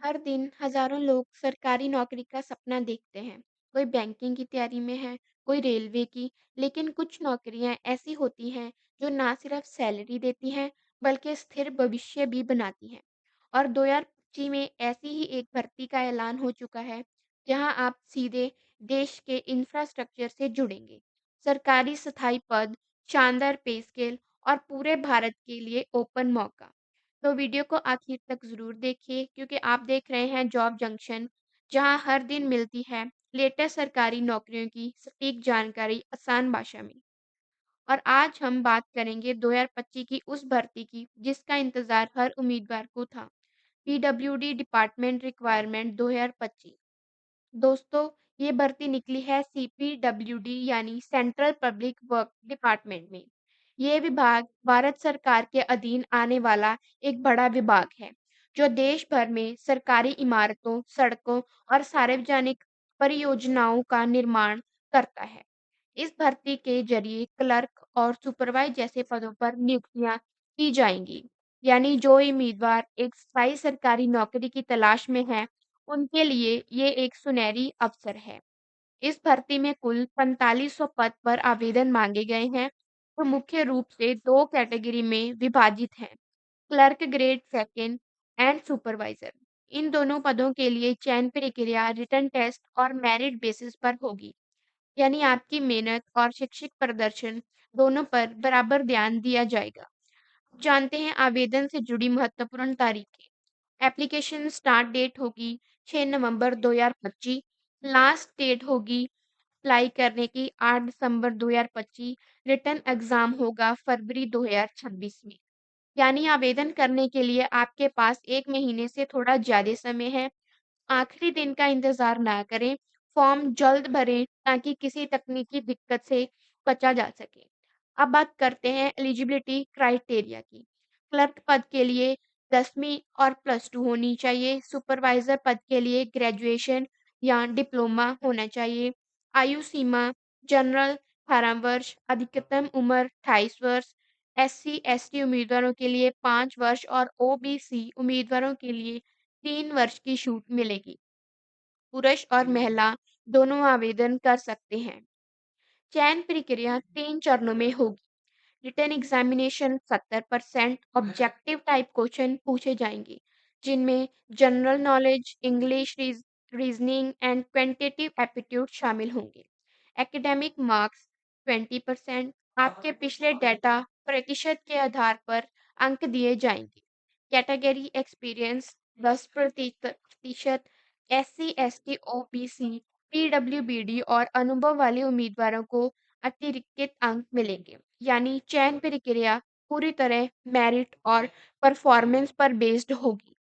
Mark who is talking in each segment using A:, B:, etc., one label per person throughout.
A: हर दिन हजारों लोग सरकारी नौकरी का सपना देखते हैं। कोई बैंकिंग की तैयारी में है, कोई रेलवे की। लेकिन कुछ नौकरियां ऐसी होती हैं जो ना सिर्फ सैलरी देती हैं, बल्कि स्थिर भविष्य भी बनाती हैं। और 2025 में ऐसी ही एक भर्ती का ऐलान हो चुका है, जहां आप सीधे देश के इंफ्रास्ट्रक्चर से जुड़ेंगे। सरकारी स्थायी पद, शानदार पे स्केल और पूरे भारत के लिए ओपन मौका। तो वीडियो को आखिर तक ज़रूर देखिए, क्योंकि आप देख रहे हैं जॉब जंक्शन, जहां हर दिन मिलती है लेटेस्ट सरकारी नौकरियों की सटीक जानकारी आसान भाषा में। और आज हम बात करेंगे 2025 की उस भर्ती की जिसका इंतजार हर उम्मीदवार को था। PWD department requirement 2025। दोस्तों, ये भर्ती निकली है सीपीडब्ल्यूडी यानी सेंट्रल पब्लिक वर्क डिपार्टमेंट में। ये विभाग भारत सरकार के अधीन आने वाला एक बड़ा विभाग है, जो देश भर में सरकारी इमारतों, सड़कों और सार्वजनिक परियोजनाओं का निर्माण करता है। इस भर्ती के जरिए क्लर्क और सुपरवाइजर जैसे पदों पर नियुक्तियां की जाएंगी। यानी जो उम्मीदवार एक स्थायी सरकारी नौकरी की तलाश में है, उनके लिए ये एक सुनहरी अवसर है। इस भर्ती में कुल 4500 पद पर आवेदन मांगे गए हैं, जो मुख्य रूप से दो कैटेगरी में विभाजित हैं: clerk grade second and supervisor. इन दोनों पदों के लिए चयन प्रक्रिया रिटन टेस्ट और मेरिट बेसिस पर होगी। यानी आपकी मेहनत और शैक्षिक प्रदर्शन दोनों पर बराबर ध्यान दिया जाएगा। जानते हैं आवेदन से जुड़ी महत्वपूर्ण तारीखें। एप्लीकेशन स्टार्ट डेट होगी 6 नवंबर 2025। लास्ट डेट होगी अप्लाई करने की 8 दिसंबर 2025। रिटन एग्जाम होगा फरवरी 2026 में। यानी आवेदन करने के लिए आपके पास 1 महीने से थोड़ा ज़्यादा समय है। आखिरी दिन का इंतज़ार ना करें, फॉर्म जल्द भरें ताकि किसी तकनीकी दिक्कत से बचा जा सके। अब बात करते हैं एलिजिबिलिटी क्राइटेरिया की। क्लर्क पद के लिए 10वीं और +2 होनी चाहिए। सुपरवाइज़र पद के लिए ग्रेजुएशन या डिप्लोमा होना चाहिए। आयु सीमा जनरल 18 वर्ष, अधिकतम उम्र 28 वर्ष। SC/ST उम्मीदवारों के लिए 5 वर्ष और OBC उम्मीदवारों के लिए 3 वर्ष की छूट मिलेगी। पुरुष और महिला दोनों आवेदन कर सकते हैं। चयन प्रक्रिया 3 चरणों में होगी। Written examination 70% objective type question पूछे जाएंगे, जिनमें general knowledge, English reasoning and quantitative aptitude शामिल होंगे। Academic marks 20%। आपके पिछले डेटा प्रतिशत के आधार पर अंक दिए जाएंगे। Category experience 10%। SC/ST OBC PWBD और अनुभव वाले उम्मीदवारों को अतिरिक्त अंक मिलेंगे। यानी चयन प्रक्रिया पूरी तरह मेरिट और परफॉर्मेंस पर बेस्ड होगी।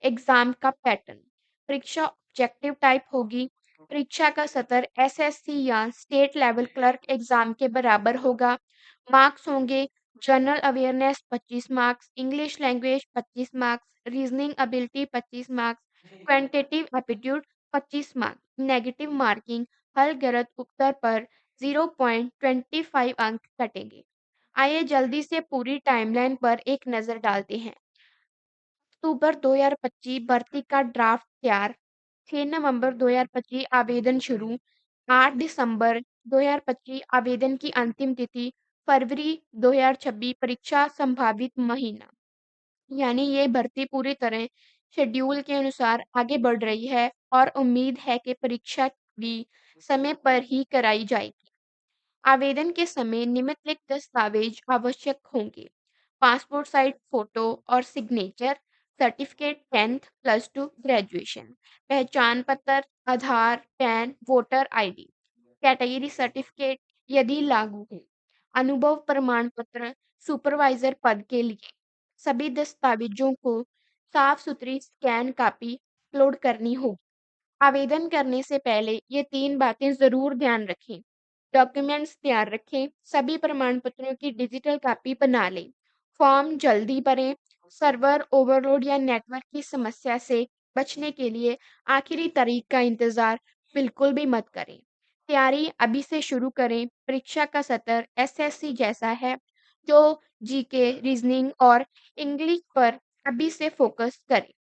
A: एग्जाम का पैटर्न: परीक्षा ऑब्जेक्टिव टाइप होगी। परीक्षा का सत्र SSC या स्टेट लेवल क्लर्क एग्जाम के बराबर होगा। मार्क्स होंगे: general awareness 25 marks, English language 25 marks, reasoning ability 25 marks, quantitative aptitude 25 marks. Negative marking: हर गलत उत्तर पर 0.25 अंक कटेंगे। आइए जल्दी से पूरी टाइमलाइन पर एक नज़र डालते हैं। अक्टूबर 2025 भर्ती का ड्राफ्ट तैयार। 6 नवंबर 2025 आवेदन शुरू। 8 दिसंबर 2025 आवेदन की अंतिम तिथि। फरवरी 2026 परीक्षा संभावित महीना। यानी ये भर्ती पूरी तरह शेड्यूल के अनुसार आगे बढ़ रही है और उम्मीद है कि परीक्षा भी समय पर ही कराई जाएगी। आवेदन के समय निम्नलिखित दस्तावेज आवश्यक होंगे: पासपोर्ट साइज फोटो और सिग्नेचर, सर्टिफिकेट 10th +2 ग्रेजुएशन, पहचान पत्र, Aadhaar, PAN, voter ID, category certificate यदि लागू हो, अनुभव प्रमाण पत्र। सुपरवाइजर पद के लिए सभी दस्तावेजों को साफ सुथरी स्कैन कॉपी अपलोड करनी होगी। आवेदन करने से पहले ये 3 बातें ज़रूर ध्यान रखें। डॉक्यूमेंट्स तैयार रखें, सभी प्रमाण पत्रों की डिजिटल कॉपी बना लें। फॉर्म जल्दी भरें। सर्वर ओवरलोड या नेटवर्क की समस्या से बचने के लिए आखिरी तारीख का इंतज़ार बिल्कुल भी मत करें। तैयारी अभी से शुरू करें। परीक्षा का सत्र SSC जैसा है, जो जीके, रीजनिंग और इंग्लिश पर अभी से फोकस करें।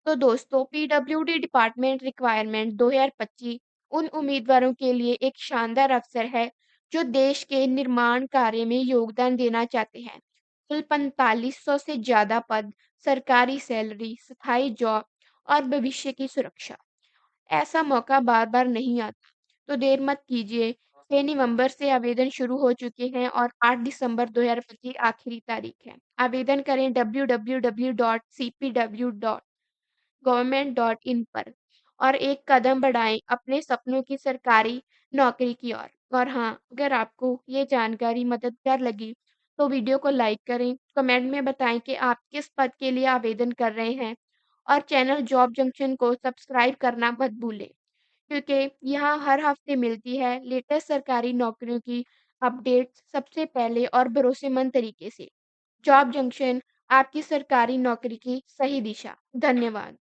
A: तो दोस्तों, पीडब्ल्यूडी डिपार्टमेंट रिक्वायरमेंट 2025 उन उम्मीदवारों के लिए एक शानदार अवसर है जो देश के निर्माण कार्य में योगदान देना चाहते हैं। कुल 4500 से ज़्यादा पद, सरकारी सैलरी, स्थायी जॉब और भविष्य की सुरक्षा। ऐसा मौका बार-बार नहीं आता, तो देर मत कीजिए। 6 नवंबर से आवेदन शुरू हो चुके हैं और 8 दिसंबर 2025 आखिरी तारीख है। आवेदन करें www.cpw.gov.in पर और एक कदम बढ़ाएं अपने सपनों की सरकारी नौकरी की ओर। और हाँ, अगर आपको ये जानकारी मददगार लगी, तो वीडियो को लाइक करें, कमेंट में बताएं कि आप किस पद के लिए आवेदन कर रहे हैं और चैनल जॉब जंक्शन को सब्सक्राइब करना मत भूलें। क्योंकि यहाँ हर हफ्ते मिलती है लेटेस्ट सरकारी नौकरियों की अपडेट्स सबसे पहले और भरोसेमंद तरीके से। जॉब जंक्शन, आपकी सरकारी नौकरी की सही दिशा। धन्यवाद।